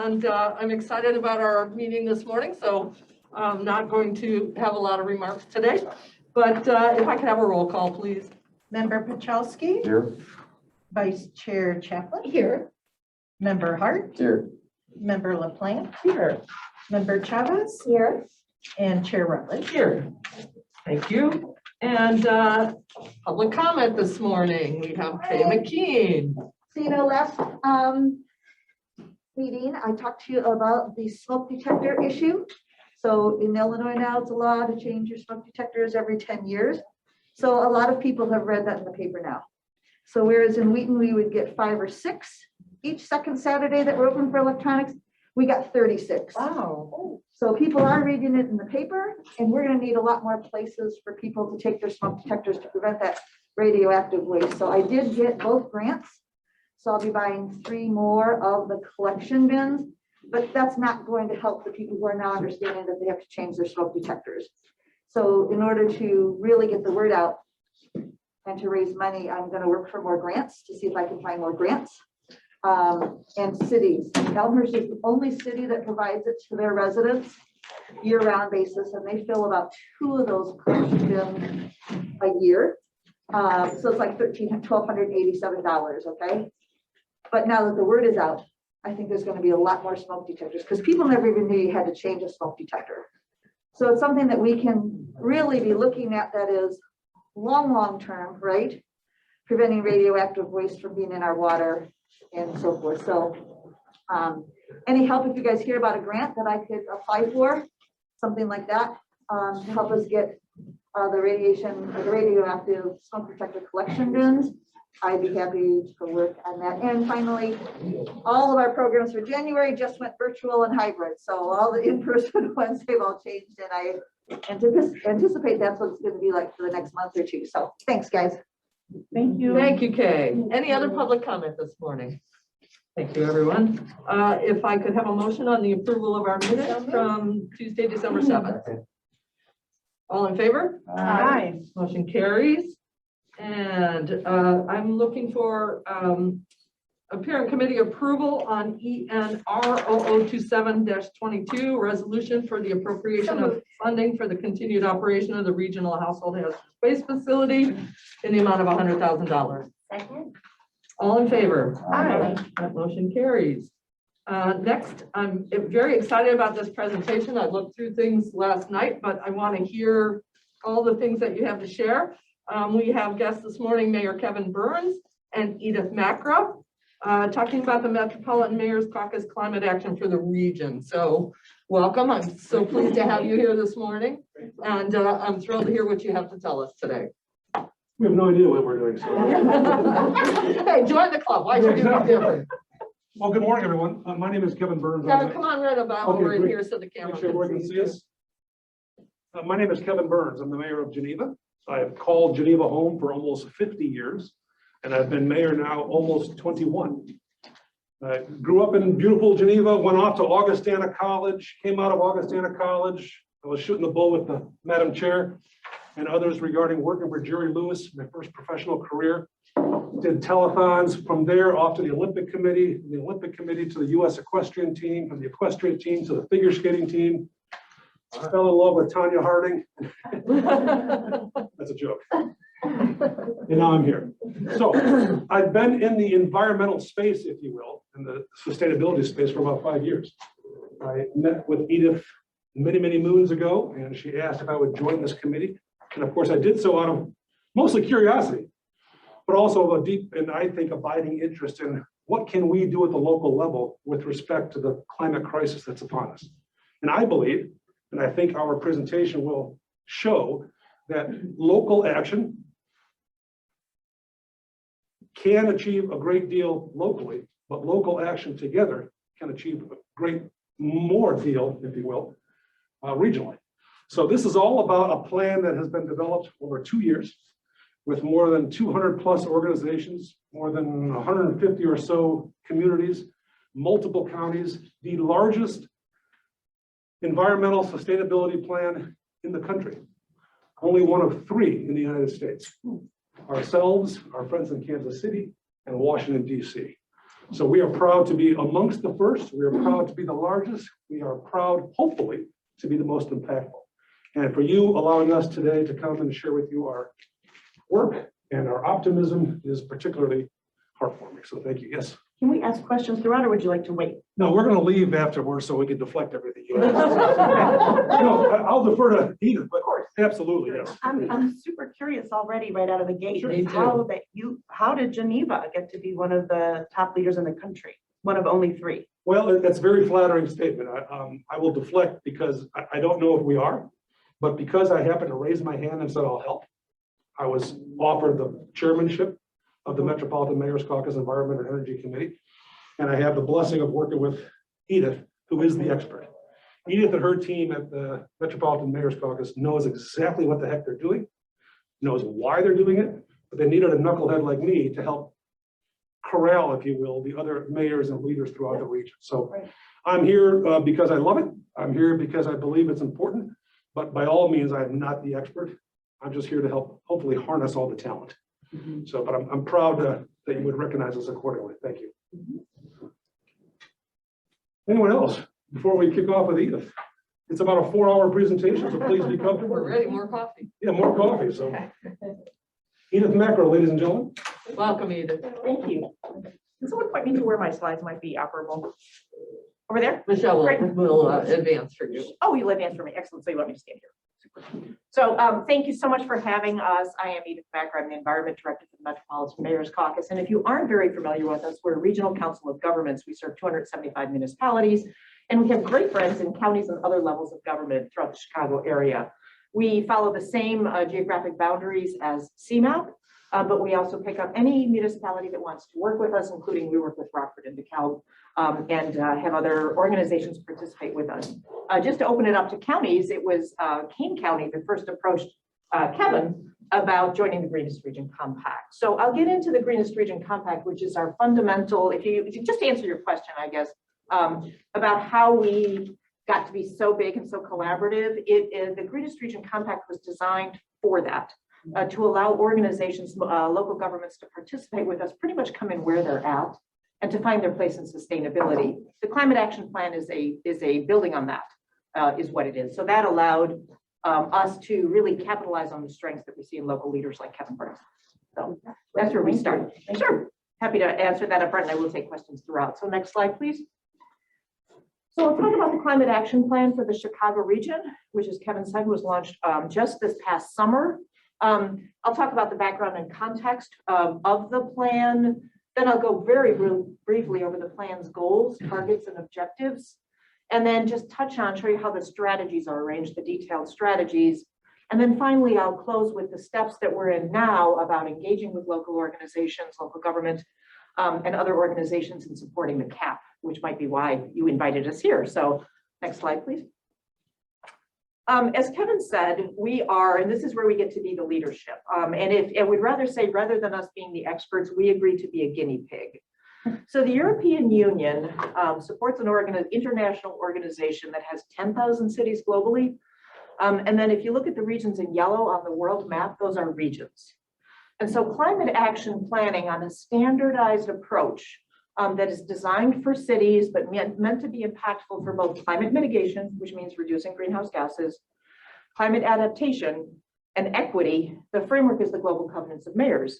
and I'm excited about our meeting this morning, so I'm not going to have a lot of remarks today. But if I could have a roll call, please. Member Pachowski. Here. Vice Chair Chaplin. Here. Member Hart. Here. Member LaPlante. Here. Member Chavez. Here. And Chair Rutledge. Here. Thank you. And public comment this morning. We have Kay McKean. So, you know, last meeting, I talked to you about the smoke detector issue. So in Illinois now, it's a law to change your smoke detectors every 10 years. So a lot of people have read that in the paper now. So whereas in Wheaton, we would get 5 or 6 each second Saturday that we're open for electronics, we got 36. Wow. So people are reading it in the paper, and we're going to need a lot more places for people to take their smoke detectors to prevent that radioactive waste. So I did get both grants. So I'll be buying 3 more of the collection bins, but that's not going to help the people who are now understanding that they have to change their smoke detectors. So in order to really get the word out and to raise money, I'm going to work for more grants to see if I can find more grants. And cities. Elmhurst is the only city that provides it to their residents year-round basis, and they fill about 2 of those collection bins a year. So it's like $1,287, okay? But now that the word is out, I think there's going to be a lot more smoke detectors because people never even knew you had to change a smoke detector. So it's something that we can really be looking at that is long term, right? Preventing radioactive waste from being in our water and so forth. So any help if you guys hear about a grant that I could apply for, something like that, to help us get the radioactive smoke detector collection bins, I'd be happy to work on that. And finally, all of our programs for January just went virtual and hybrid. So all the in-person ones, they've all changed, and I anticipate that's what it's going to be like for the next month or 2. So thanks, guys. Thank you. Thank you, Kay. Any other public comment this morning? Thank you, everyone. If I could have a motion on the approval of our minutes from Tuesday, December 7th. All in favor? Aye. Motion carries. And I'm looking for a parent committee approval on ENR 0027-22 resolution for the appropriation of funding for the continued operation of the regional household hazardous waste facility in the amount of $100,000. Second. All in favor? Aye. That motion carries. Next, I'm very excited about this presentation. I looked through things last night, but I want to hear all the things that you have to share. We have guests this morning, Mayor Kevin Burns and Edith Macra, talking about the Metropolitan Mayor's Caucus Climate Action for the region. So welcome. I'm so pleased to have you here this morning. And I'm thrilled to hear what you have to tell us today. We have no idea what we're doing. So. Hey, join the club. Why should you be different? Well, good morning, everyone. My name is Kevin Burns. Kevin, come on right about over in here so the camera Make sure everyone can see us. My name is Kevin Burns. I'm the mayor of Geneva. I have called Geneva home for almost 50 years, and I've been mayor now almost 21. I grew up in beautiful Geneva, went off to Augustana College, came out of Augustana College. I was shooting the bull with the Madam Chair and others regarding working for Jerry Lewis, my first professional career. Did telethons from there off to the Olympic Committee, to the U.S. equestrian team, from the equestrian team to the figure skating team. I fell in love with Tanya Harding. That's a joke. And now I'm here. So I've been in the environmental space, if you will, in the sustainability space for about 5 years. I met with Edith many moons ago, and she asked if I would join this committee. And of course I did so out of mostly curiosity, but also a deep and I think abiding interest in what can we do at the local level with respect to the climate crisis that's upon us. And I believe, and I think our presentation will show, that local action can achieve a great deal locally, but local action together can achieve a great more deal, if you will, regionally. So this is all about a plan that has been developed over 2 years with more than 200 plus organizations, more than 150 or so communities, multiple counties, the largest environmental sustainability plan in the country. Only one of 3 in the United States. Ourselves, our friends in Kansas City, and Washington, D.C. So we are proud to be amongst the first. We are proud to be the largest. We are proud, hopefully, to be the most impactful. And for you allowing us today to come and share with you our work and our optimism is particularly heartwarming. So thank you. Yes. Can we ask questions throughout, or would you like to wait? No, we're going to leave afterwards so we can deflect everything. No, I'll defer to Edith, but absolutely, yes. I'm super curious already right out of the gate. Sure. Me too. How did Geneva get to be one of the top leaders in the country? One of only 3. Well, that's a very flattering statement. I will deflect because I don't know if we are, but because I happened to raise my hand and said I'll help, I was offered the chairmanship of the Metropolitan Mayor's Caucus Environment and Energy Committee. And I have the blessing of working with Edith, who is the expert. Edith and her team at the Metropolitan Mayor's Caucus knows exactly what the heck they're doing, knows why they're doing it, but they needed a knucklehead like me to help corral, if you will, the other mayors and leaders throughout the region. So I'm here because I love it. I'm here because I believe it's important, but by all means, I am not the expert. I'm just here to help hopefully harness all the talent. So, but I'm proud that you would recognize us accordingly. Thank you. Anyone else before we kick off with Edith? It's about a 4-hour presentation, so please be comfortable. We're ready, more coffee. Yeah, more coffee. So, Edith Macro, ladies and gentlemen. Welcome, Edith. Thank you. Can someone point me to where my slides might be operable? Over there? Michelle Great. will advance for you. Oh, you let me answer me. Excellent. So you let me just stand here. Super. So thank you so much for having us. I am Edith Backer. I'm the Environment Director for the Metropolitan Mayor's Caucus. And if you aren't very familiar with us, we're a regional council of governments. We serve 275 municipalities, and we have great friends in counties and other levels of government throughout the Chicago area. We follow the same geographic boundaries as CMAP, but we also pick up any municipality that wants to work with us, including we work with Rockford and DeKalb, and have other organizations participate with us. Just to open it up to counties, it was Kane County that first approached Kevin about joining the Greenest Region Compact. So I'll get into the Greenest Region Compact, which is our fundamental, if you just answer your question, I guess, about how we got to be so big and so collaborative. The Greenest Region Compact was designed for that, to allow organizations, local governments to participate with us, pretty much come in where they're at and to find their place in sustainability. The Climate Action Plan is a building on that, is what it is. So that allowed us to really capitalize on the strengths that we see in local leaders like Kevin Burns. So that's where we start. Sure, happy to answer that up front, and I will take questions throughout. So next slide, please. So I'll talk about the Climate Action Plan for the Chicago region, which, as Kevin said, was launched just this past summer. I'll talk about the background and context of the plan. Then I'll go very briefly over the plan's goals, targets, and objectives. And then just show you how the strategies are arranged, the detailed strategies. And then finally, I'll close with the steps that we're in now about engaging with local organizations, local government, and other organizations in supporting the CAP, which might be why you invited us here. So next slide, please. As Kevin said, we are, and this is where we get to be the leadership. And we'd rather say, rather than us being the experts, we agree to be a guinea pig. So the European Union supports an international organization that has 10,000 cities globally. And then if you look at the regions in yellow on the world map, those are regions. And so climate action planning on a standardized approach that is designed for cities, but meant to be impactful for both climate mitigation, which means reducing greenhouse gases, climate adaptation, and equity. The framework is the Global Covenants of Mayors.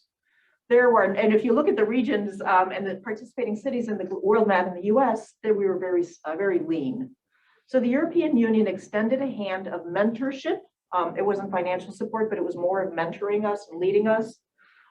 And if you look at the regions and the participating cities in the world map in the US, we were very lean. So the European Union extended a hand of mentorship. It wasn't financial support, but it was more of mentoring us and leading us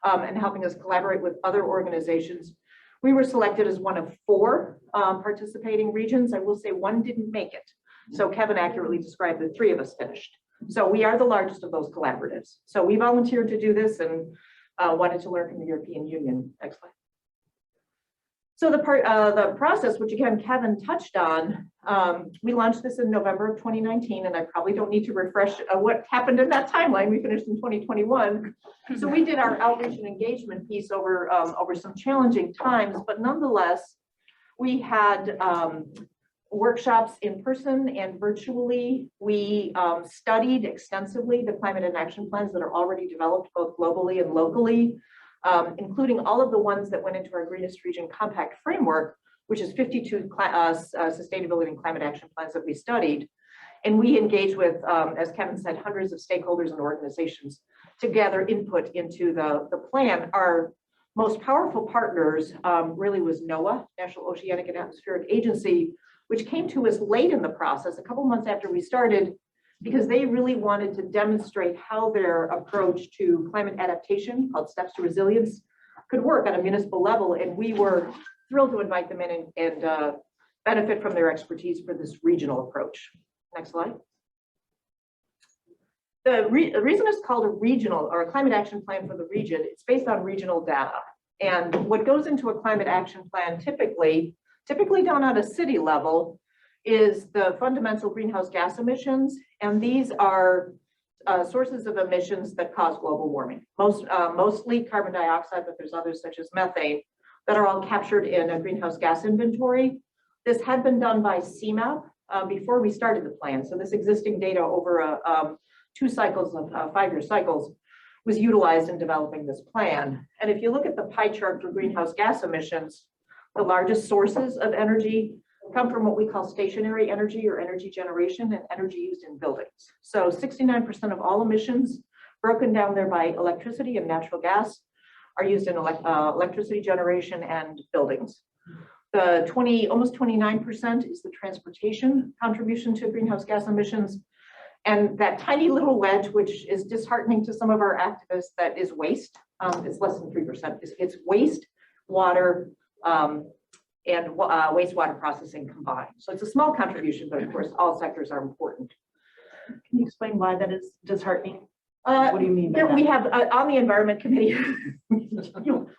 and helping us collaborate with other organizations. We were selected as one of 4 participating regions. I will say one didn't make it. So Kevin accurately described that 3 of us finished. So we are the largest of those collaboratives. So we volunteered to do this and wanted to learn from the European Union. Next slide. So the process, which again, Kevin touched on, we launched this in November of 2019, and I probably don't need to refresh what happened in that timeline. We finished in 2021. So we did our outreach and engagement piece over some challenging times, but nonetheless, we had workshops in person and virtually. We studied extensively the climate and action plans that are already developed both globally and locally. including all of the ones that went into our Greenest Region Compact Framework, which is 52 sustainability and climate action plans that we studied. And we engaged with, as Kevin said, hundreds of stakeholders and organizations to gather input into the plan. Our most powerful partners really was NOAA, National Oceanic and Atmospheric Agency, which came to us late in the process, a couple months after we started, because they really wanted to demonstrate how their approach to climate adaptation, called Steps to Resilience, could work on a municipal level. And we were thrilled to invite them in and benefit from their expertise for this regional approach. Next slide. The reason it's called a regional or a climate action plan for the region, it's based on regional data. And what goes into a climate action plan typically done at a city level, is the fundamental greenhouse gas emissions. And these are sources of emissions that cause global warming. Mostly carbon dioxide, but there's others such as methane that are all captured in a greenhouse gas inventory. This had been done by CMAP before we started the plan. So this existing data over 2 cycles of 5-year cycles was utilized in developing this plan. And if you look at the pie chart for greenhouse gas emissions, the largest sources of energy come from what we call stationary energy or energy generation and energy used in buildings. So 69% of all emissions, broken down there by electricity and natural gas, are used in electricity generation and buildings. The almost 29% is the transportation contribution to greenhouse gas emissions. And that tiny little wedge, which is disheartening to some of our activists, that is waste. It's less than 3%. It's waste, water, and wastewater processing combined. So it's a small contribution, but of course, all sectors are important. Can you explain why that is disheartening? What do you mean by that? We have on the Environment Committee,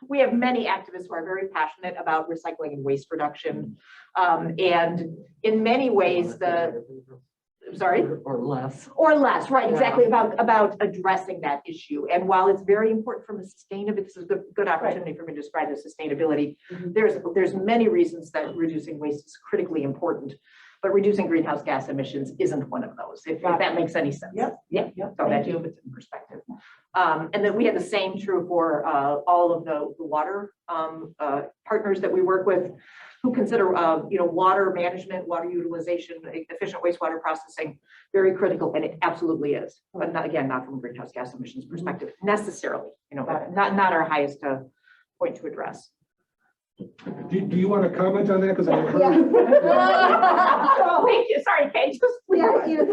we have many activists who are very passionate about recycling and waste reduction. And in many ways, Or less. Right, exactly, about addressing that issue. And while it's very important from a sustainability, this is a good opportunity for me to describe the sustainability. There's many reasons that reducing waste is critically important, but reducing greenhouse gas emissions isn't one of those, if that makes any sense. Yep. Yeah. So that you it's in perspective. And then we had the same true for all of the water partners that we work with, who consider water management, water utilization, efficient wastewater processing very critical, and it absolutely is. But not from a greenhouse gas emissions perspective necessarily. Not our highest point to address. Do you want to comment on that? Because I heard. Thank you. Sorry, Kate.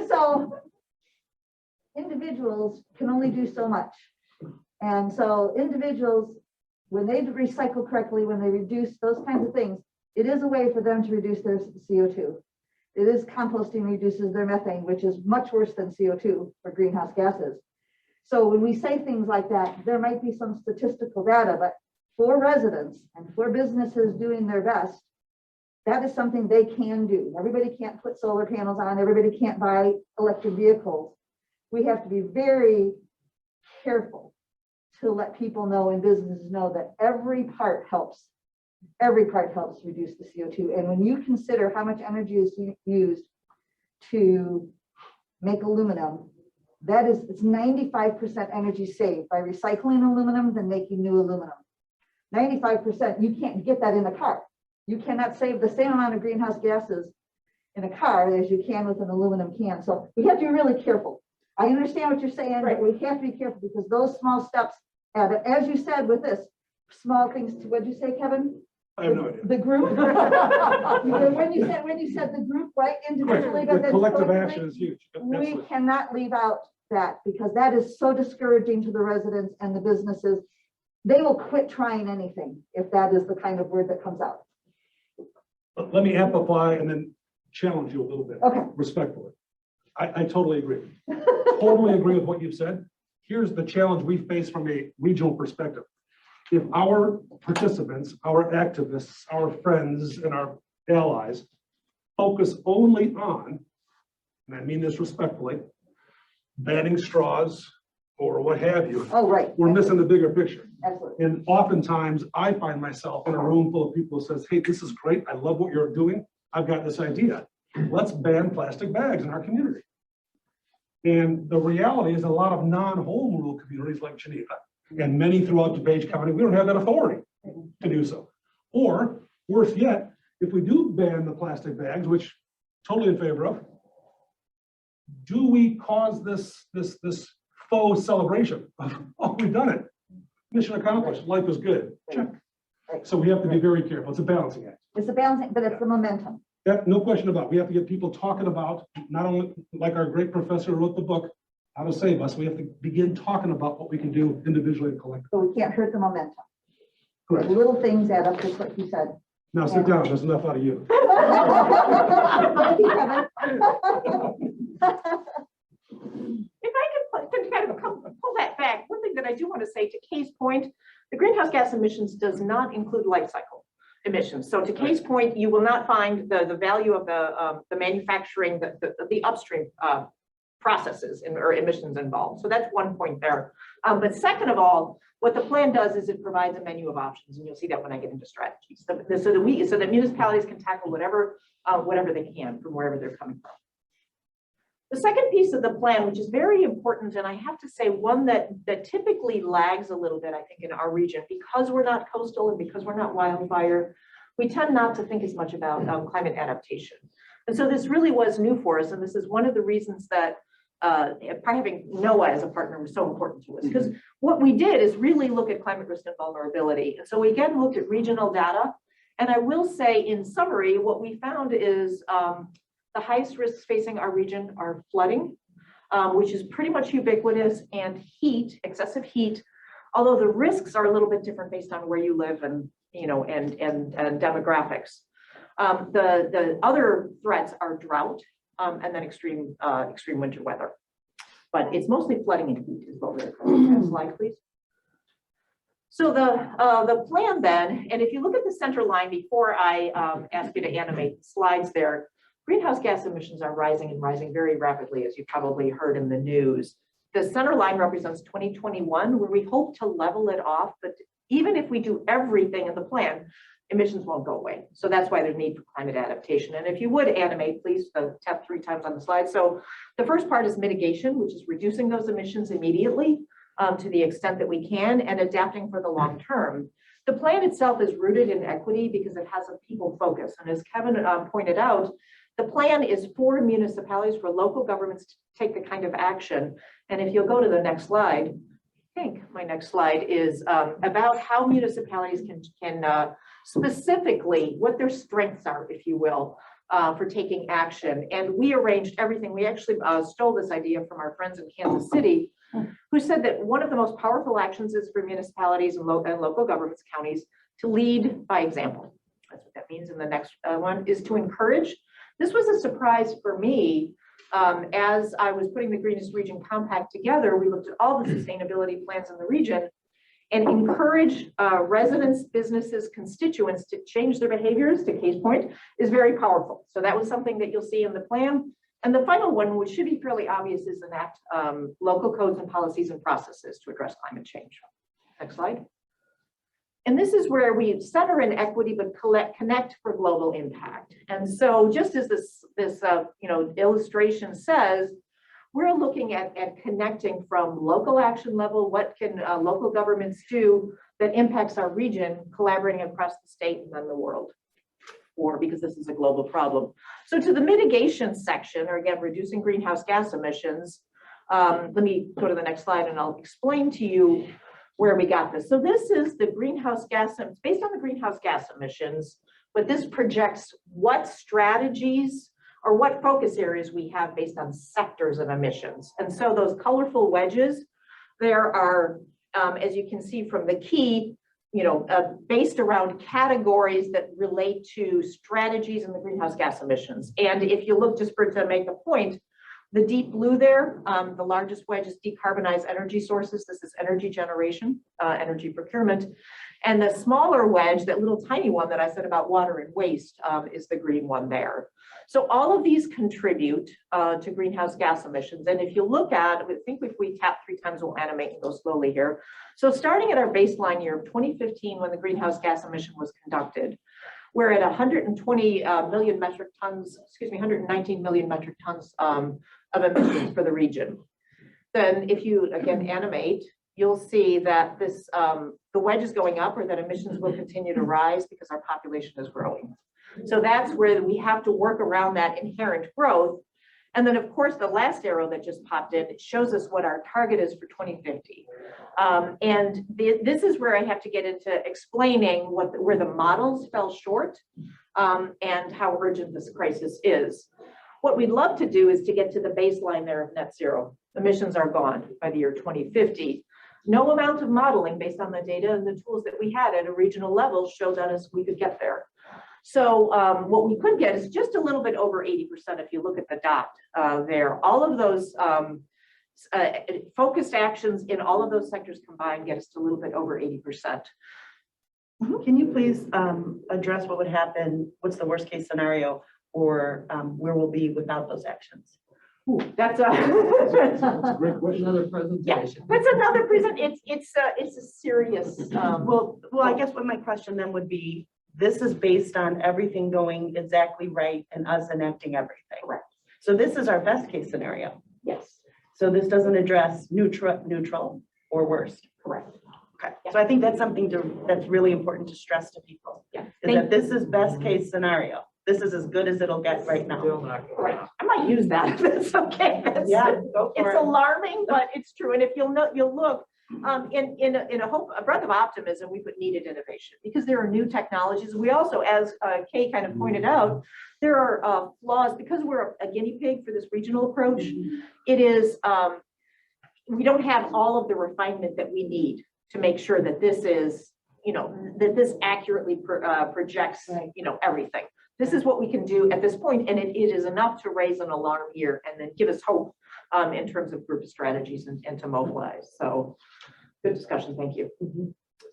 So individuals can only do so much. And so individuals, when they recycle correctly, when they reduce those kinds of things, it is a way for them to reduce their CO2. It is composting reduces their methane, which is much worse than CO2 or greenhouse gases. So when we say things like that, there might be some statistical data, but for residents and for businesses doing their best, that is something they can do. Everybody can't put solar panels on, everybody can't buy electric vehicles. We have to be very careful to let people know and businesses know that every part helps. Every part helps reduce the CO2. And when you consider how much energy is used to make aluminum, it's 95% energy saved by recycling aluminum than making new aluminum. 95%, you can't get that in a car. You cannot save the same amount of greenhouse gases in a car as you can with an aluminum can. So we have to be really careful. I understand what you're saying, Right. but we have to be careful because those small steps add up. As you said with this, small things, what did you say, Kevin? I have no idea. The group. when you said the group, right, individually, but With then collective collectively, action is huge. we Absolutely. cannot leave out that because that is so discouraging to the residents and the businesses. They will quit trying anything if that is the kind of word that comes out. Let me amplify and then challenge you a little bit. Okay. Respectfully. I totally agree. Totally agree with what you've said. Here's the challenge we face from a regional perspective. If our participants, our activists, our friends, and our allies focus only on, and I mean this respectfully, banning straws or what have you, Oh, right. we're missing the bigger picture. Absolutely. And oftentimes I find myself in a room full of people who says, hey, this is great. I love what you're doing. I've got this idea. Let's ban plastic bags in our community. And the reality is a lot of non-home rule communities like Geneva And many throughout DuPage County, we don't have that authority to do so. Or worse yet, if we do ban the plastic bags, which totally in favor of, do we cause this faux celebration of, oh, we've done it. Mission accomplished, life is good. Check. So we have to be very careful. It's a balancing act. It's a balancing, but it's the momentum. Yeah, no question about it. We have to get people talking about, not only like our great professor wrote the book, How to Save Us. We have to begin talking about what we can do individually and collectively. So we can't hurt the momentum. Correct. The little things add up, just like you said. Now sit down. There's enough out of you. Thank you, Kevin. If I could kind of pull that back, one thing that I do want to say to Kay's point, the greenhouse gas emissions does not include life cycle emissions. So to Kay's point, you will not find the value of the manufacturing, the upstream processes or emissions involved. So that's one point there. But second of all, what the plan does is it provides a menu of options, and you'll see that when I get into strategies. So that municipalities can tackle whatever they can from wherever they're coming from. The second piece of the plan, which is very important, and I have to say one that typically lags a little bit, I think, in our region, because we're not coastal and because we're not wildfire, we tend not to think as much about climate adaptation. And so this really was new for us, and this is one of the reasons that having NOAA as a partner was so important to us, because what we did is really look at climate risk and vulnerability. And so we again looked at regional data, and I will say in summary, what we found is the highest risks facing our region are flooding, which is pretty much ubiquitous, and heat, excessive heat, although the risks are a little bit different based on where you live and and demographics. The other threats are drought and then extreme winter weather. But it's mostly flooding and heat is what we're next slide, please. So the plan then, and if you look at the center line before I ask you to animate the slides there, greenhouse gas emissions are rising and rising very rapidly, as you probably heard in the news. The center line represents 2021, where we hope to level it off, but even if we do everything in the plan, emissions won't go away. So that's why there's need for climate adaptation. And if you would animate, please, tap 3 times on the slide. So the first part is mitigation, which is reducing those emissions immediately to the extent that we can, and adapting for the long term. The plan itself is rooted in equity because it has a people focus. And as Kevin pointed out, the plan is for municipalities, for local governments to take the kind of action. And if you'll go to the next slide, I think my next slide is about how municipalities can specifically what their strengths are, if you will, for taking action. And we arranged everything. We actually stole this idea from our friends in Kansas City, who said that one of the most powerful actions is for municipalities and local governments, counties, to lead by example. That's what that means. And the next one is to encourage. This was a surprise for me. As I was putting the Greenest Region Compact together, we looked at all the sustainability plans in the region and encourage residents, businesses, constituents to change their behaviors, to Kay's point, is very powerful. So that was something that you'll see in the plan. And the final one, which should be fairly obvious, is enact local codes and policies and processes to address climate change. Next slide. And this is where we center in equity, but connect for global impact. And so just as this illustration says, we're looking at connecting from local action level, what can local governments do that impacts our region, collaborating across the state and then the world, or because this is a global problem. So to the mitigation section, or again, reducing greenhouse gas emissions, let me go to the next slide and I'll explain to you where we got this. So this is the greenhouse gas, it's based on the greenhouse gas emissions, but this projects what strategies or what focus areas we have based on sectors of emissions. And so those colorful wedges, there are, as you can see from the key, based around categories that relate to strategies in the greenhouse gas emissions. And if you look just to make the point, the deep blue there, the largest wedge is decarbonize energy sources. This is energy generation, energy procurement. And the smaller wedge, that little tiny one that I said about water and waste, is the green one there. So all of these contribute to greenhouse gas emissions. And if you look at, I think if we tap 3 times, we'll animate and go slowly here. So starting at our baseline year of 2015, when the greenhouse gas emission was conducted, we're at 120 million metric tons, 119 million metric tons of emissions for the region. Then if you again animate, you'll see that this, the wedge is going up, or that emissions will continue to rise because our population is growing. So that's where we have to work around that inherent growth. And then, of course, the last arrow that just popped in, it shows us what our target is for 2050. And this is where I have to get into explaining where the models fell short, and how urgent this crisis is. What we'd love to do is to get to the baseline there of net zero. Emissions are gone by the year 2050. No amount of modeling based on the data and the tools that we had at a regional level showed us we could get there. So what we could get is just a little bit over 80% if you look at the dot there. All of those focused actions in all of those sectors combined get us to a little bit over 80%. Can you please address what would happen, what's the worst case scenario, or where we'll be without those actions? Ooh, that's a That's a great question. Another yeah, presentation. that's another present. It's a serious. Well, I guess what my question then would be, this is based on everything going exactly right and us enacting everything. Correct. So this is our best case scenario. Yes, So this doesn't address neutral or worst. correct. Okay. So I think that's something that's really important to stress to people. Yeah. Is that this is best case scenario. This is as good as it'll get right now. Still not gonna Correct. happen. I might use that if it's okay. Yeah, go for It's it. alarming, but it's true. And if you'll look, in a breath of optimism, we put needed innovation because there are new technologies. We also, as Kay kind of pointed out, there are flaws because we're a guinea pig for this regional approach. It is, we don't have all of the refinement that we need to make sure that this is, that this accurately projects, everything. This is what we can do at this point, and it is enough to raise an alarm here and then give us hope in terms of group strategies and to mobilize. So good discussion, thank you.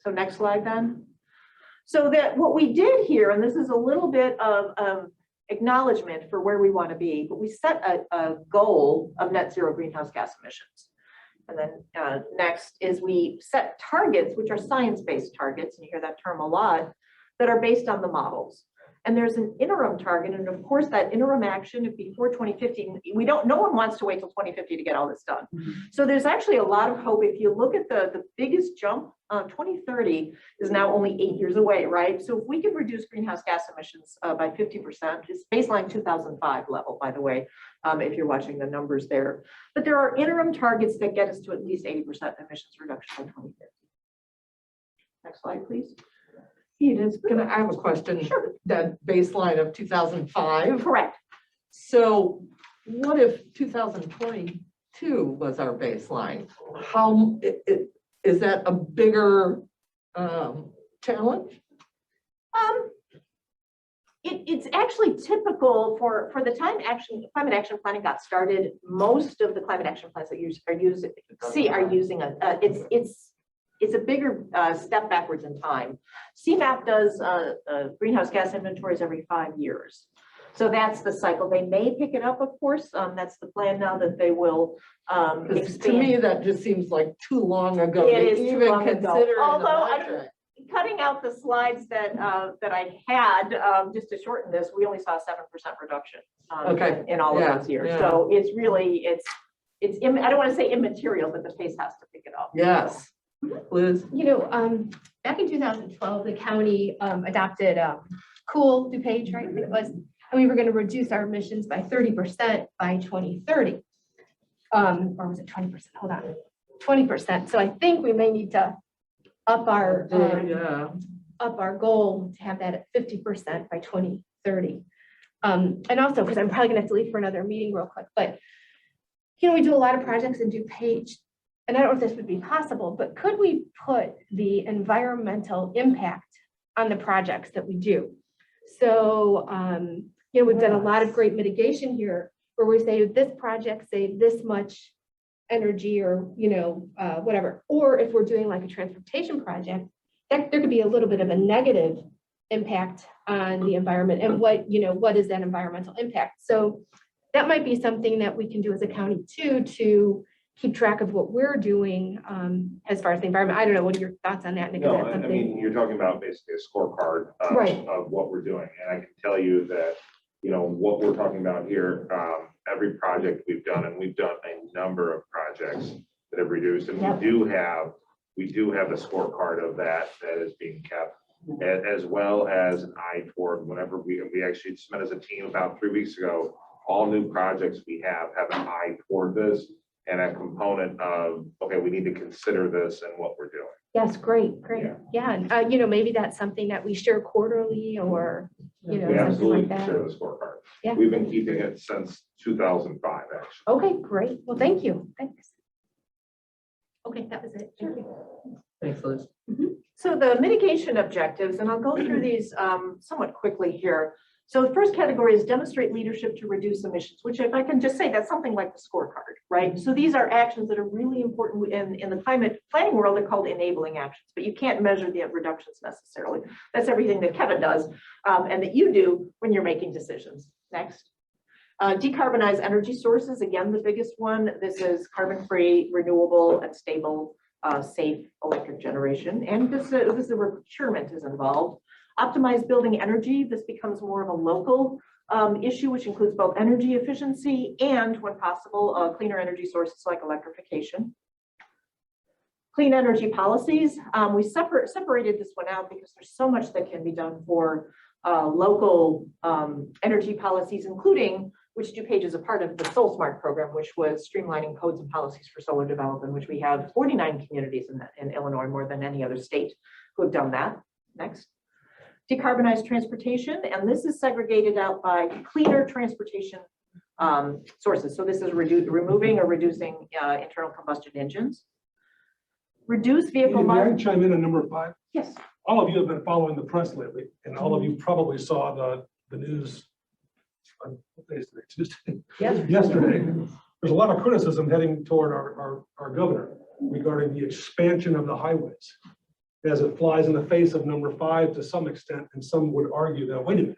So next slide then. So that what we did here, and this is a little bit of acknowledgement for where we want to be, but we set a goal of net zero greenhouse gas emissions. And then next is we set targets, which are science-based targets, and you hear that term a lot, that are based on the models. And there's an interim target, and of course that interim action before 2050, no one wants to wait till 2050 to get all this done. So there's actually a lot of hope. If you look at the biggest jump, 2030 is now only 8 years away, right? So if we can reduce greenhouse gas emissions by 50%, it's baseline 2005 level, by the way, if you're watching the numbers there. But there are interim targets that get us to at least 80% emissions reduction by 2050. Next slide, please. I have a question. Sure. That baseline of 2005. Correct. So what if 2022 was our baseline? How is that a bigger challenge? It's actually typical for the time climate action planning got started. Most of the climate action plans that are using it's a bigger step backwards in time. CMAP does greenhouse gas inventories every 5 years. So that's the cycle. They may pick it up, of course. That's the plan now that they will expand. To me, that just seems like too long ago. It to is too even long ago. consider the Although metric. cutting out the slides that I had, just to shorten this, we only saw a 7% reduction in all of those years. Yeah. So it's really, I don't want to say immaterial, but the pace has to pick it up. Yes. Liz? Back in 2012, the county adopted DuPage, right? I think it was, and we were going to reduce our emissions by 30% by 2030. Or was it 20%? Hold on, 20%. So I think we may need to up our goal to have that at 50% by 2030. And also, because I'm probably going to have to leave for another meeting real quick, but we do a lot of projects in DuPage. And I don't know if this would be possible, but could we put the environmental impact on the projects that we do? So, we've done a lot of great mitigation here where we say this project saved this much energy or, whatever. Or if we're doing like a transportation project, there could be a little bit of a negative impact on the environment and what is that environmental impact? So that might be something that we can do as a county too, to keep track of what we're doing as far as the environment. I don't know, what are your thoughts on that? No, I mean, you're talking about basically a scorecard Right. of what we're doing. And I can tell you that, what we're talking about here, every project we've done, and we've done a number of projects, that have reduced. And Yep. we do have the scorecard of that is being kept, as well as an eye toward whenever we actually met as a team about 3 weeks ago. All new projects we have an eye toward this and a component of, okay, we need to consider this and what we're doing. Yes, great, great. Yeah. Yeah, and maybe that's something that we share quarterly or, We something absolutely like that. share the scorecard. Yeah. We've been keeping it since 2005, actually. Okay, great. Well, thank you. Thanks. Okay, that was it. Thank you. Thanks, Liz. So the mitigation objectives, and I'll go through these somewhat quickly here. So the first category is demonstrate leadership to reduce emissions, which if I can just say, that's something like the scorecard, right? So these are actions that are really important in the climate planning world. They're called enabling actions, but you can't measure the reductions necessarily. That's everything that Kevin does and that you do when you're making decisions. Next. Decarbonize energy sources, again, the biggest one. This is carbon-free, renewable, and stable, safe electric generation. And this is where procurement is involved. Optimize building energy. This becomes more of a local issue, which includes both energy efficiency and, when possible, cleaner energy sources like electrification. Clean energy policies. We separated this one out because there's so much that can be done for local energy policies, including, which DuPage is a part of, the Soul Smart program, which was streamlining codes and policies for solar development, which we have 49 communities in Illinois, more than any other state, who have done that. Next. Decarbonize transportation, and this is segregated out by cleaner transportation sources. So this is removing or reducing internal combustion engines. Reduce vehicle May I miles. chime in on number 5? Yes. All of you have been following the press lately, and all of you probably saw the news on what day is today? Tuesday. Yesterday. There's a lot of criticism heading toward our governor regarding the expansion of the highways, as it flies in the face of number 5 to some extent, and some would argue that, wait a minute,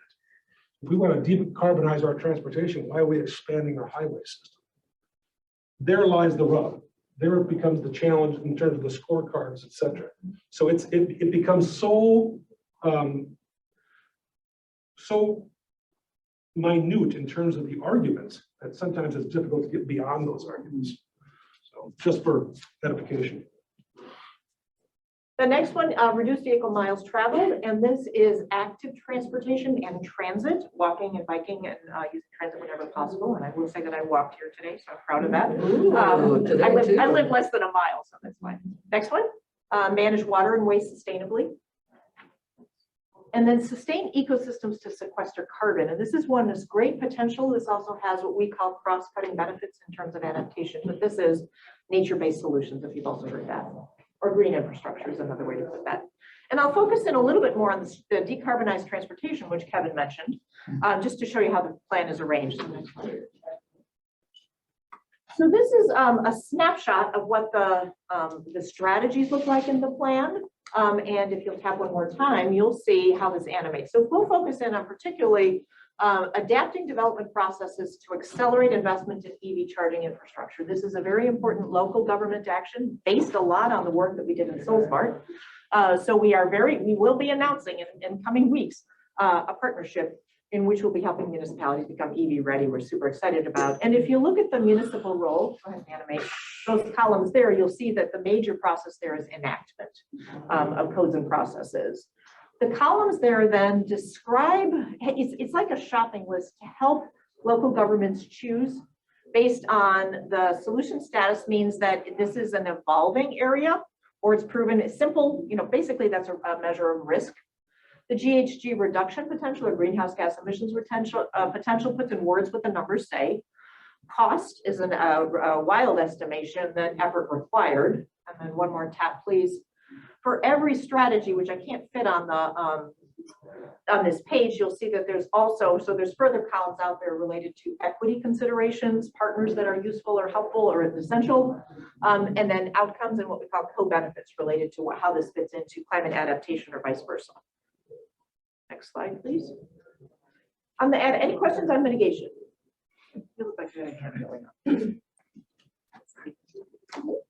if we want to decarbonize our transportation, why are we expanding our highway system? There lies the rub. There it becomes the challenge in terms of the scorecards, et cetera. So it becomes so minute in terms of the arguments that sometimes it's difficult to get beyond those arguments. So just for edification. The next one, reduce vehicle miles traveled, and this is active transportation and transit, walking and biking and using transit whenever possible. And I will say that I walked here today, so I'm proud of that. Ooh, today too. I live less than a mile, so that's fine. Next one, manage water and waste sustainably. And then sustain ecosystems to sequester carbon. And this is one that's great potential. This also has what we call cross-cutting benefits in terms of adaptation, but this is nature-based solutions, if you've also heard that. Or green infrastructure is another way to put that. And I'll focus in a little bit more on the decarbonized transportation, which Kevin mentioned, just to show you how the plan is arranged. So this is a snapshot of what the strategies look like in the plan. And if you'll tap one more time, you'll see how this animates. So we'll focus in on particularly adapting development processes to accelerate investment in EV charging infrastructure. This is a very important local government action based a lot on the work that we did in Soul Smart. So we will be announcing in coming weeks a partnership in which we'll be helping municipalities become EV ready. We're super excited about. And if you look at the municipal role, go ahead and animate those columns there, you'll see that the major process there is enactment of codes and processes. The columns there then describe, it's like a shopping list to help local governments choose based on the solution status. Means that this is an evolving area or it's proven simple, basically that's a measure of risk. The GHG reduction potential or greenhouse gas emissions potential puts in words what the numbers say. Cost is a wild estimation, then effort required. And then one more tap, please. For every strategy, which I can't fit on this page, you'll see that there's also, so there's further columns out there related to equity considerations, partners that are useful or helpful or essential, and then outcomes and what we call co-benefits related to how this fits into climate adaptation or vice versa. Next slide, please. On the any questions on mitigation? You look like you had a hand going up.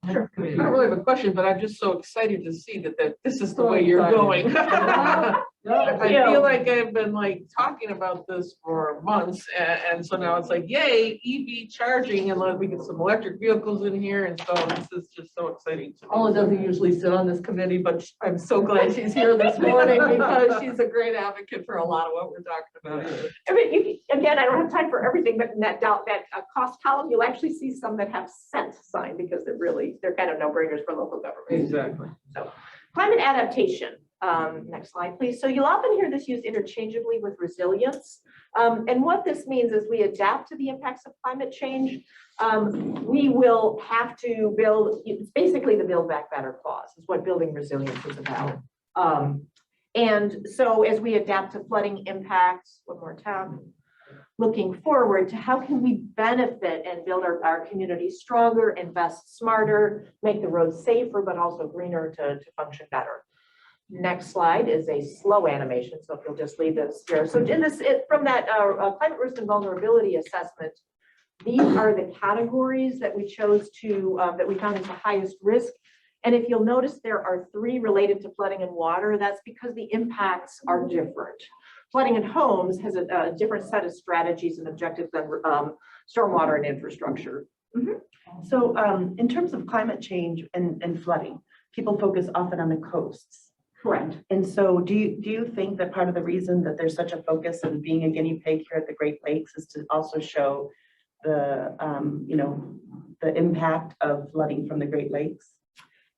I don't really have a question, but I'm just so excited to see that this is the way you're going. I feel like I've been like talking about this for months, and so now it's like, yay, EV charging, and let me get some electric vehicles in here, and so this is just so exciting. Paula doesn't usually sit on this committee, but I'm so glad she's here this morning because she's a great advocate for a lot of what we're talking about here. I mean, again, I don't have time for everything, but in that cost column, you'll actually see some that have cent sign because they're kind of no-brainers for local government. Exactly. So climate adaptation. Next slide, please. So you'll often hear this used interchangeably with resilience. And what this means is we adapt to the impacts of climate change. We will have to build, it's basically the Build Back Better clause is what building resilience is about. And so as we adapt to flooding impacts, one more tab, looking forward to how can we benefit and build our communities stronger, invest smarter, make the roads safer, but also greener to function better. Next slide is a slow animation. So if you'll just leave this here. So in this, from that climate risk and vulnerability assessment, these are the categories that we chose to, that we found as the highest risk. And if you'll notice, there are 3 related to flooding and water. That's because the impacts are different. Flooding in homes has a different set of strategies and objectives than stormwater and infrastructure. So in terms of climate change and flooding, people focus often on the coasts. Correct. And so do you think that part of the reason that there's such a focus on being a guinea pig here at the Great Lakes is to also show the, the impact of flooding from the Great Lakes?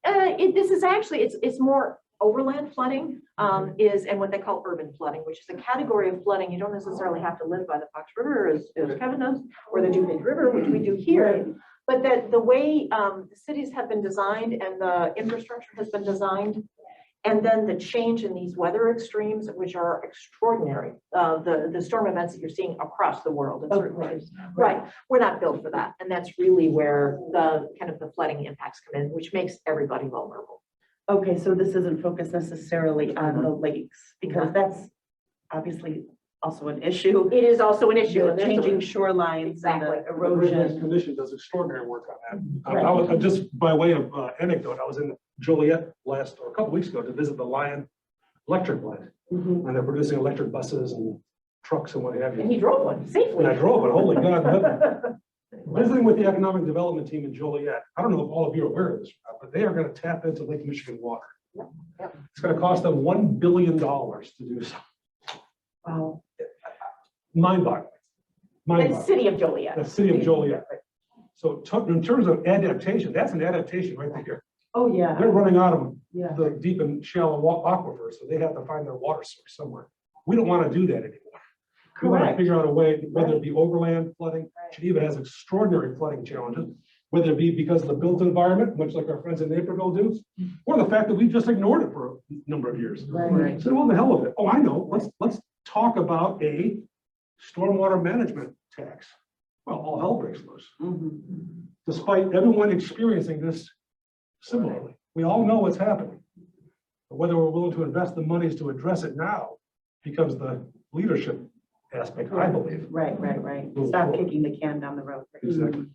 This is actually, it's more overland flooding and what they call urban flooding, which is a category of flooding. You don't necessarily have to live by the Fox River as Kevin does, or the DuPage River, which we do here. But that the way the cities have been designed and the infrastructure has been designed, and then the change in these weather extremes, which are extraordinary, the storm events that you're seeing across the world. And certainly, right, we're not built for that. And that's really where the kind of the flooding impacts come in, which makes everybody vulnerable. Okay, so this isn't focused necessarily on the lakes, because that's obviously also an issue. It is also an issue. The changing shorelines Exactly. and the The Great Lakes erosion. Commission does extraordinary work on that. Right. I was just by way of anecdote, I was in Joliet a couple weeks ago to visit the Lion electric plant, Mhm. and they're producing electric buses and trucks and what have And you. he drove one safely. And I drove it, holy God. Visiting with the economic development team in Joliet, I don't know if all of you are aware of this, but they are going to tap into Lake Michigan water. Yep. It's going to cost them $1 billion to do so. Wow. Mind-boggling. The Mind-boggling. city of Joliet. The city of Joliet. So in terms of adaptation, that's an adaptation right there. Oh, yeah, They're running out of yeah. the deep and shallow aquifers, so they have to find their water source somewhere. We don't want to do that anymore. We want to Correct. figure out a way, whether it be overland flooding, Geneva has extraordinary flooding challenges, whether it be because of the built environment, much like our friends in Naperville do, or the fact that we just ignored it for a number of years. Right. So what the hell with it? Oh, I know. Let's talk about a stormwater management tax. Well, all hell breaks loose. Mhm. Despite everyone experiencing this similarly. We all know what's happening. But whether we're willing to invest the monies to address it now becomes the leadership aspect, I believe. Right. Stop kicking the can down the road. Exactly.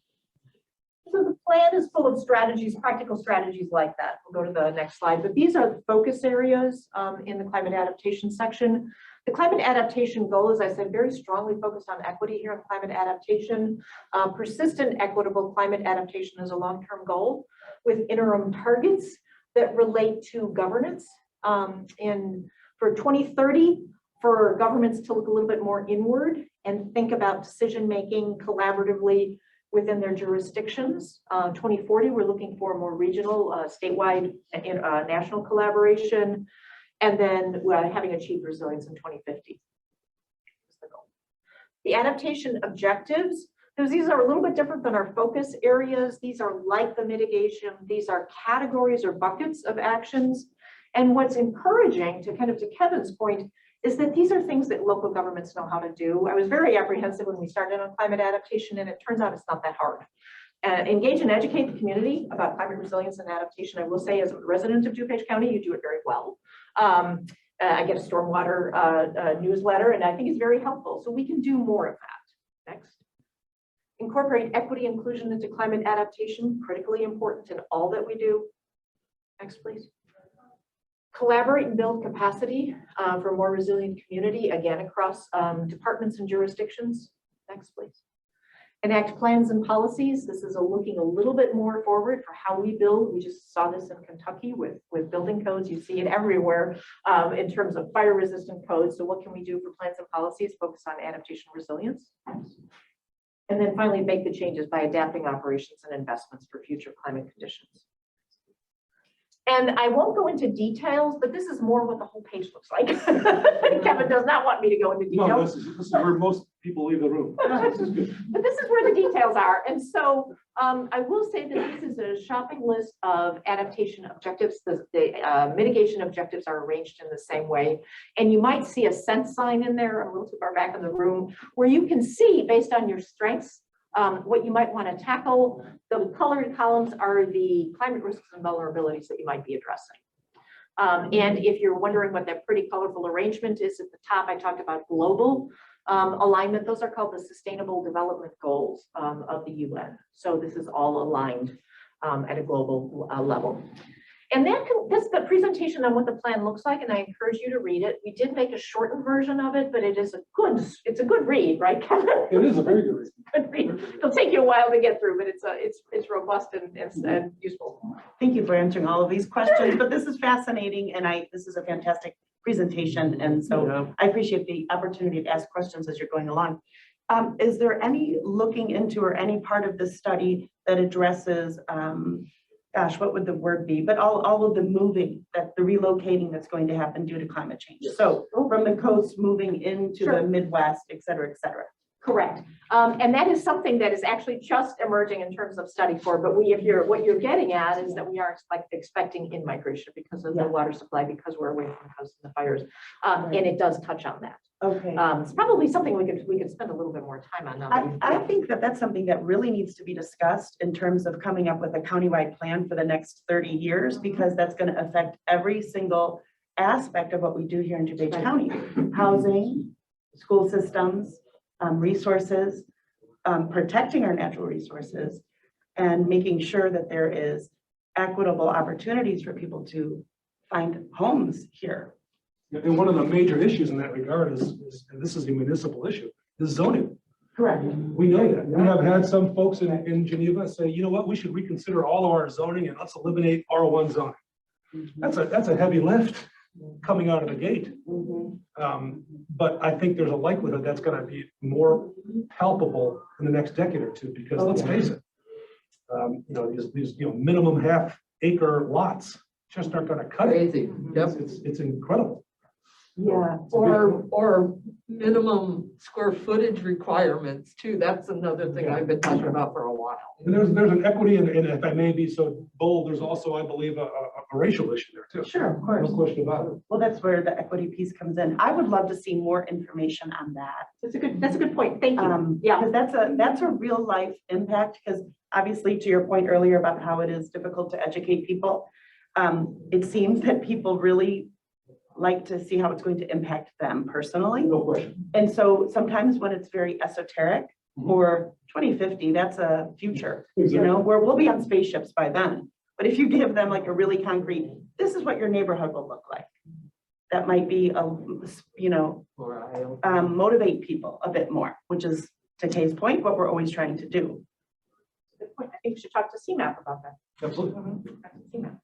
So the plan is full of strategies, practical strategies like that. We'll go to the next slide, but these are the focus areas in the climate adaptation section. The climate adaptation goal, as I said, very strongly focused on equity here in climate adaptation. Persistent equitable climate adaptation is a long-term goal with interim targets that relate to governance. And for 2030, for governments to look a little bit more inward and think about decision-making collaboratively within their jurisdictions. 2040, we're looking for more regional, statewide, and national collaboration. And then having achieved resilience in 2050. The adaptation objectives, because these are a little bit different than our focus areas. These are like the mitigation. These are categories or buckets of actions. And what's encouraging to Kevin's point is that these are things that local governments know how to do. I was very apprehensive when we started on climate adaptation, and it turns out it's not that hard. Engage and educate the community about climate resilience and adaptation. I will say, as a resident of DuPage County, you do it very well. I get a stormwater newsletter, and I think it's very helpful. So we can do more of that. Next. Incorporate equity inclusion into climate adaptation, critically important in all that we do. Next, please. Collaborate and build capacity for a more resilient community, again, across departments and jurisdictions. Next, please. Enact plans and policies. This is looking a little bit more forward for how we build. We just saw this in Kentucky with building codes. You see it everywhere in terms of fire resistant codes. So what can we do for plans and policies? Focus on adaptation resilience. And then finally, make the changes by adapting operations and investments for future climate conditions. And I won't go into details, but this is more what the whole page looks like. Kevin does not want me to go into No, details. this is where most people leave the room. This is good. But this is where the details are. And so I will say that this is a shopping list of adaptation objectives. The mitigation objectives are arranged in the same way. And you might see a sense sign in there, a little too far back in the room, where you can see based on your strengths, what you might want to tackle. The colored columns are the climate risks and vulnerabilities that you might be addressing. And if you're wondering what that pretty colorful arrangement is at the top, I talked about global alignment. Those are called the Sustainable Development Goals of the UN. So this is all aligned at a global level. And that's the presentation on what the plan looks like, and I encourage you to read it. We did make a shortened version of it, but it's a good read, right, Kevin? It is a very good reason. Good read. It'll take you a while to get through, but it's robust and useful. Thank you for answering all of these questions, but this is fascinating and this is a fantastic presentation. And so I appreciate the opportunity to ask questions as you're going along. Is there any looking into or any part of this study that addresses, gosh, what would the word be? But all of the moving, the relocating that's going to happen due to climate change. So from the coast moving into the Midwest, et cetera, et cetera. Correct. And that is something that is actually just emerging in terms of study for, but what you're getting at is that we are expecting in-migration because of the water supply, because we're away from the coast and the fires. And it does touch on that. Okay. It's probably something we could spend a little bit more time on now. I think that's something that really needs to be discussed in terms of coming up with a countywide plan for the next 30 years, because that's going to affect every single aspect of what we do here in DuPage County. Housing, school systems, resources, protecting our natural resources, and making sure that there is equitable opportunities for people to find homes here. And one of the major issues in that regard is and this is a municipal issue, is zoning. Correct. We know that. We have had some folks in Geneva say, you know what, we should reconsider all of our zoning and let's eliminate R1 zoning. That's a heavy lift coming out of the gate. But I think there's a likelihood that's going to be more palpable in the next decade or two, because let's face it, these minimum half-acre lots just aren't going to cut it. Crazy. Yep. It's incredible. Yeah. Or minimum square footage requirements too. That's another thing I've been talking about for a while. And there's an equity, and if I may be so bold, there's also, I believe, a racial issue there too. Sure, of course. No question about it. Well, that's where the equity piece comes in. I would love to see more information on that. That's a good point. Thank you. Yeah. Because that's a real life impact, because obviously to your point earlier about how it is difficult to educate people, it seems that people really like to see how it's going to impact them personally. No question. And so sometimes when it's very esoteric, or 2050, that's a future, where we'll be on spaceships by then. But if you give them like a really concrete, this is what your neighborhood will look like, that might be motivate people a bit more, which is, to Kay's point, what we're always trying to do. Good point. I think we should talk to CMAP about that. Absolutely. CMAP.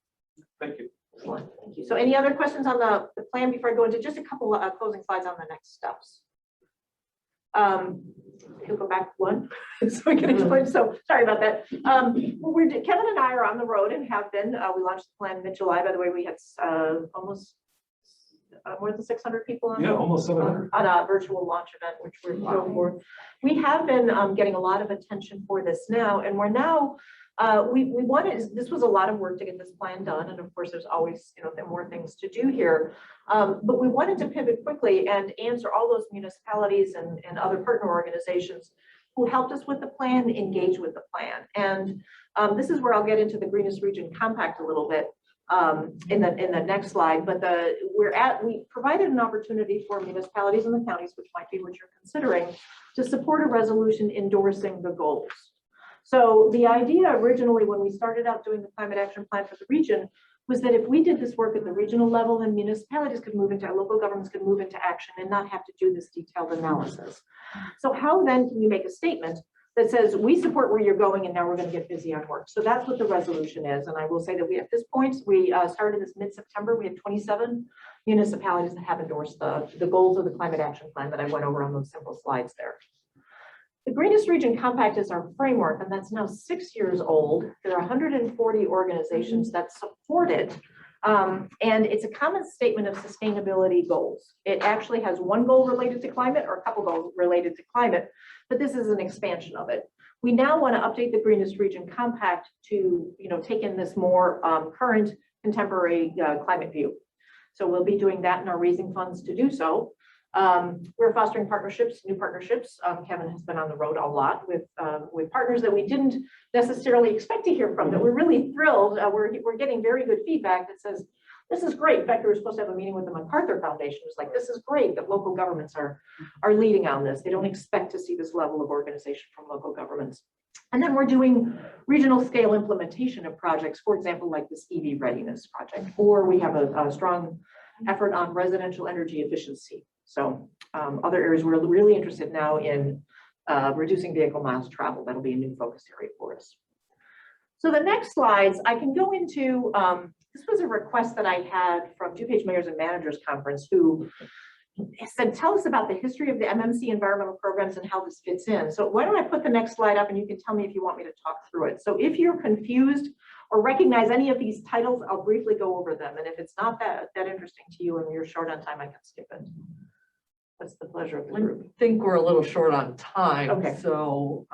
Thank you. Excellent. Thank you. So any other questions on the plan before I go into just a couple of closing slides on the next steps? He'll go back one so we can explain. So sorry about that. Kevin and I are on the road and have been. We launched the plan mid-July. By the way, we had almost more than 600 people on, almost 700 on a virtual launch event, which we're thrilled for. We have been getting a lot of attention for this now, and we're now. This was a lot of work to get this plan done. And of course, there's always, more things to do here. But we wanted to pivot quickly and answer all those municipalities and other partner organizations who helped us with the plan, engage with the plan. And this is where I'll get into the Greenest Region Compact a little bit. in the next slide, but we provided an opportunity for municipalities and the counties, which might be what you're considering, to support a resolution endorsing the goals. So the idea originally, when we started out doing the climate action plan for the region, was that if we did this work at the regional level, then municipalities could move into, local governments could move into action and not have to do this detailed analysis. So how then can you make a statement that says, we support where you're going and now we're going to get busy on work? So that's what the resolution is. And I will say that we, at this point, we started this mid-September, we have 27 municipalities that have endorsed the goals of the climate action plan that I went over on those simple slides there. The Greenest Region Compact is our framework, and that's now 6 years old. There are 140 organizations that support it. And it's a common statement of sustainability goals. It actually has one goal related to climate or a couple goals related to climate, but this is an expansion of it. We now want to update the Greenest Region Compact to, take in this more current contemporary climate view. So we'll be doing that and are raising funds to do so. We're fostering partnerships, new partnerships. Kevin has been on the road a lot with partners that we didn't necessarily expect to hear from, that we're really thrilled. We're getting very good feedback that says, this is great. In fact, we were supposed to have a meeting with the MacArthur Foundation. It was like, this is great that local governments are leading on this. They don't expect to see this level of organization from local governments. And then we're doing regional scale implementation of projects, for example, like this EV readiness project, or we have a strong effort on residential energy efficiency. So other areas we're really interested now in reducing vehicle miles traveled. That'll be a new focus area for us. So the next slides, I can go into, this was a request that I had from DuPage Mayors and Managers Conference, who said, tell us about the history of the MMC environmental programs and how this fits in. So why don't I put the next slide up and you can tell me if you want me to talk through it. So if you're confused or recognize any of these titles, I'll briefly go over them. And if it's not that interesting to you and you're short on time, I can skip it. That's the pleasure of the group. I think we're a little short on time. Okay. So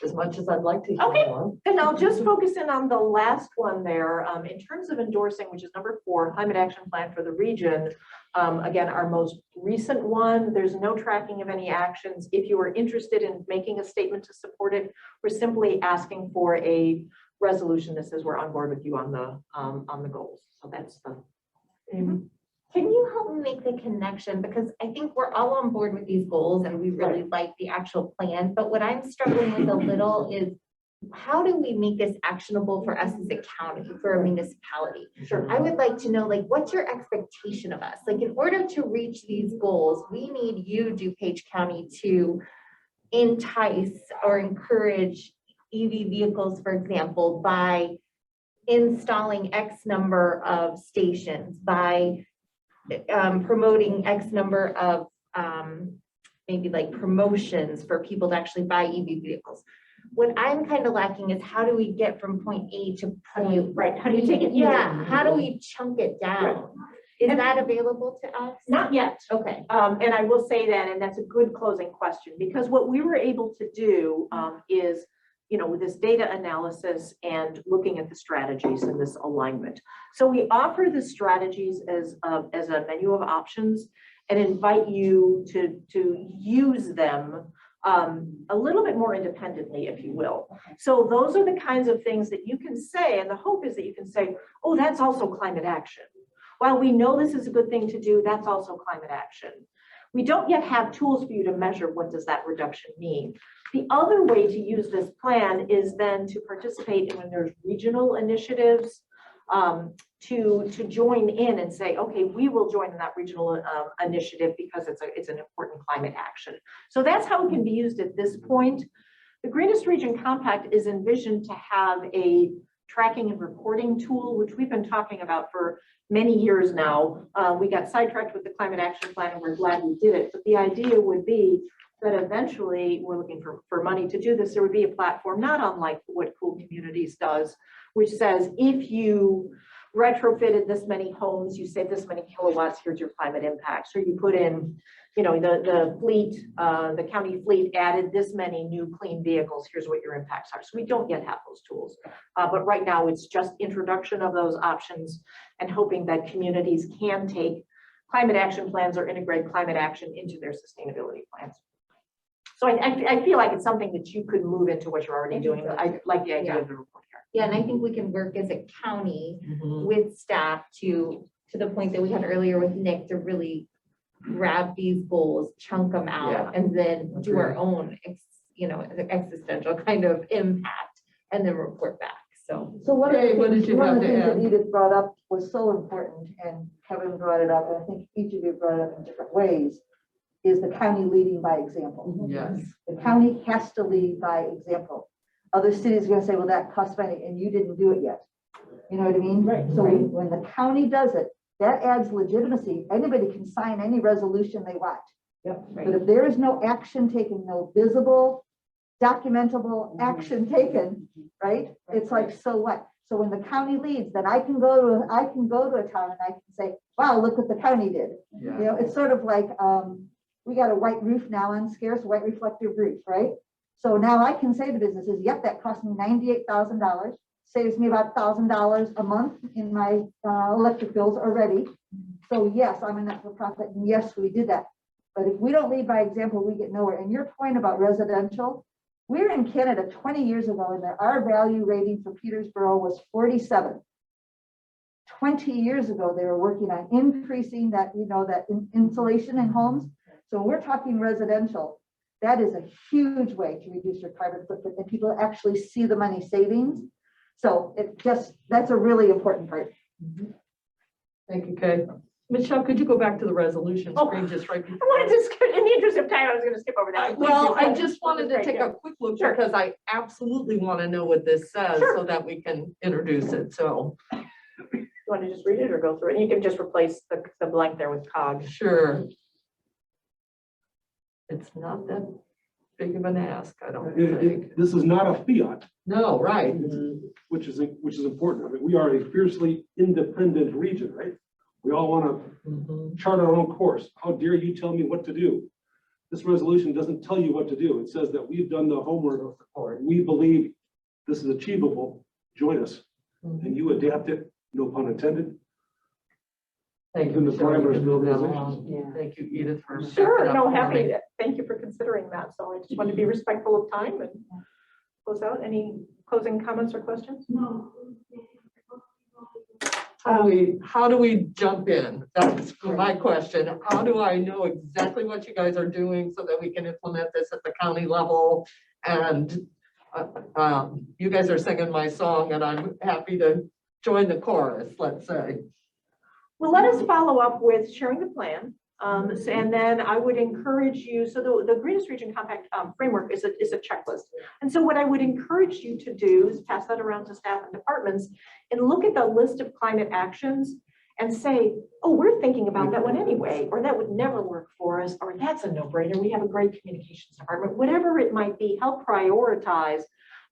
as much as I'd like to hear Okay. more. And I'll just focus in on the last one there. In terms of endorsing, which is number 4, climate action plan for the region. Again, our most recent one, there's no tracking of any actions. If you are interested in making a statement to support it, we're simply asking for a resolution that says we're on board with you on the goals. So that's the. Can you help me make the connection? Because I think we're all on board with these goals and we really like the actual plan, but what I'm struggling with a little is how do we make this actionable for us as a county, for a municipality? Sure. I would like to know, like, what's your expectation of us? Like, in order to reach these goals, we need you, DuPage County, to entice or encourage EV vehicles, for example, by installing X number of stations, by promoting X number of maybe like promotions for people to actually buy EV vehicles. What I'm kind of lacking is how do we get from point A to point, Right. How do you take it? yeah, how do we chunk it down? Right. Is And- that available to us? Not yet. Okay. And I will say that, and that's a good closing question, because what we were able to do is, with this data analysis and looking at the strategies and this alignment. So we offer the strategies as a menu of options and invite you to use them a little bit more independently, if you will. So those are the kinds of things that you can say, and the hope is that you can say, oh, that's also climate action. While we know this is a good thing to do, that's also climate action. We don't yet have tools for you to measure what does that reduction mean. The other way to use this plan is then to participate in when there's regional initiatives, to join in and say, okay, we will join in that regional initiative because it's an important climate action. So that's how it can be used at this point. The Greenest Region Compact is envisioned to have a tracking and reporting tool, which we've been talking about for many years now. We got sidetracked with the climate action plan and we're glad we did it. But the idea would be that eventually we're looking for money to do this. There would be a platform, not unlike what Cool Communities does, which says if you retrofitted this many homes, you save this many kilowatts, here's your climate impact. So you put in, the fleet, the county fleet added this many new clean vehicles, here's what your impacts are. So we don't yet have those tools. But right now it's just introduction of those options and hoping that communities can take climate action plans or integrate climate action into their sustainability plans. So I feel like it's something that you could move into what you're already doing. I like the idea of the report Yeah, and I think we can work as a county Mhm. with staff to the point that we had earlier with Nick to really grab these goals, chunk them Yeah. out, and then do our own, existential kind of impact, and then report back. So, So one of Okay, the what things, did you one of have the to things that add? Edith brought up was so important, and Kevin brought it up, and I think each of you brought it up in different ways, is the county leading by example. Yes. The county has to lead by example. Other cities are gonna say, well, that costs money, and you didn't do it yet. You know what I mean? Right. So when the county does it, that adds legitimacy. Anybody can sign any resolution they want. But if there is no action taken, no visible, documentable action taken, right? It's like, so what? So when the county leads, then I can go to a town and I can say, wow, look what the county did. Yeah. You know, it's sort of like, we got a white roof now on scarce, white reflective roof, right? So now I can say to businesses, yep, that cost me $98,000, saves me about $1,000 a month in my electric bills already. So yes, I'm a not-for-profit, and yes, we did that. But if we don't lead by example, we get nowhere. And your point about residential, we were in Canada 20 years ago, and our value rating for Peterborough was 47. 20 years ago, they were working on increasing that, that insulation in homes. So when we're talking residential, that is a huge way to reduce your carbon footprint, and people actually see the money savings. So that's a really important part. Thank you, Kay. Michelle, could you go back to the resolution screen just right before? I wanted to skip, in the interest of time, I was gonna skip over that. Well, I just wanted to take Yeah. a quick look Sure. because I absolutely want to know what this says Sure. so that we can introduce it. So, You want to just read it or go through it? You can just replace the blank there with cog. sure. It's not that big of an ask, I don't think. This is not a fiat, No, right. which is important. I mean, we are a fiercely independent region, right? We all want to Mhm. chart our own course. How dare you tell me what to do? This resolution doesn't tell you what to do. It says that we've done the homework. We believe this is achievable. Join us. And you adapt it, no pun intended. Thank you, Within the Michelle. You parameters can of move that organizations. along. Thank you, Edith, for. Sure, backing up no, for me. happy, thank you for considering that. So I just want to be respectful of time and close out. Any closing comments or questions? No. How do we jump in? That's my question. How do I know exactly what you guys are doing so that we can implement this at the county level? And you guys are singing my song and I'm happy to join the chorus, let's say. Well, let us follow up with sharing the plan. And then I would encourage you, so the Greenest Region Compact framework is a checklist. And so what I would encourage you to do is pass that around to staff and departments and look at the list of climate actions and say, oh, we're thinking about that one anyway, or that would never work for us, or that's a no-brainer. We have a great communications department, whatever it might be, help prioritize.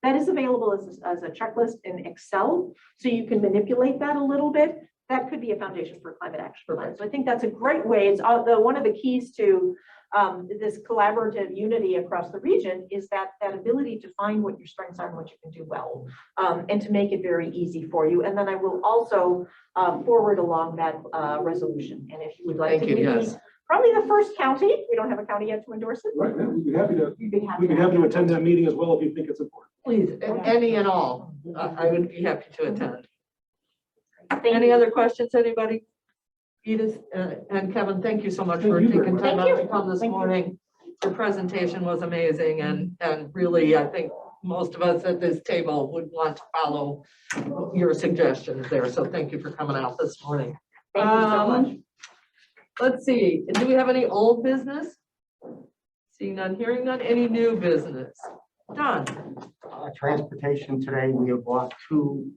That is available as a checklist in Excel, so you can manipulate that a little bit. That could be a foundation for a climate action plan. So I think that's a great way. It's one of the keys to this collaborative unity across the region is that ability to find what your strengths are and what you can do well, and to make it very easy for you. And then I will also forward along that resolution. And if you would like Thank to you, meet yes. probably the first county, we don't have a county yet to endorse it. Right, man, we'd be happy to, We'd be happy. we'd be happy to attend that meeting as well if you think it's important. Please, any and all, I would be happy to attend. Thank Any you. other questions, anybody? Edith and Kevin, thank you so much Thank for you very taking much. time Thank out you. to come this Thank you. morning. Your presentation was amazing and really, I think most of us at this table would want to follow your suggestions there. So thank you for coming out this morning. Thank you so much. Let's see, do we have any old business? Seeing none, hearing none, any new business? Done. Transportation today, we have bought 2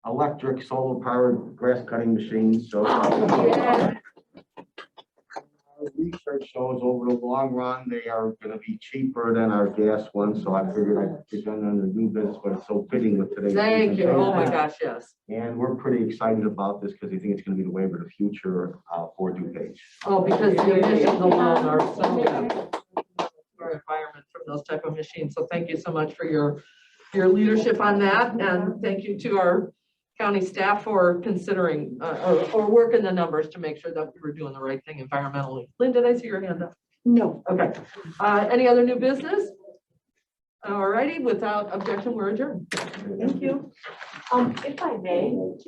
electric solar powered grass cutting machines. So Yeah. our research shows over the long run, they are going to be cheaper than our gas ones. So I figured I'd present on the new business, but it's so fitting with today's. Thank you. Oh my presentation. gosh, yes. And we're pretty excited about this because I think it's going to be the wave of the future for DuPage. Oh, because the emissions alone are so bad for our environment from those type of machines. So thank you so much for your leadership on that. And thank you to our county staff for considering or working the numbers to make sure that we were doing the right thing environmentally. Lynn, did I see your hand up? No. Okay. Any other new business? All righty, without objection, we're adjourned. Thank you. If I may,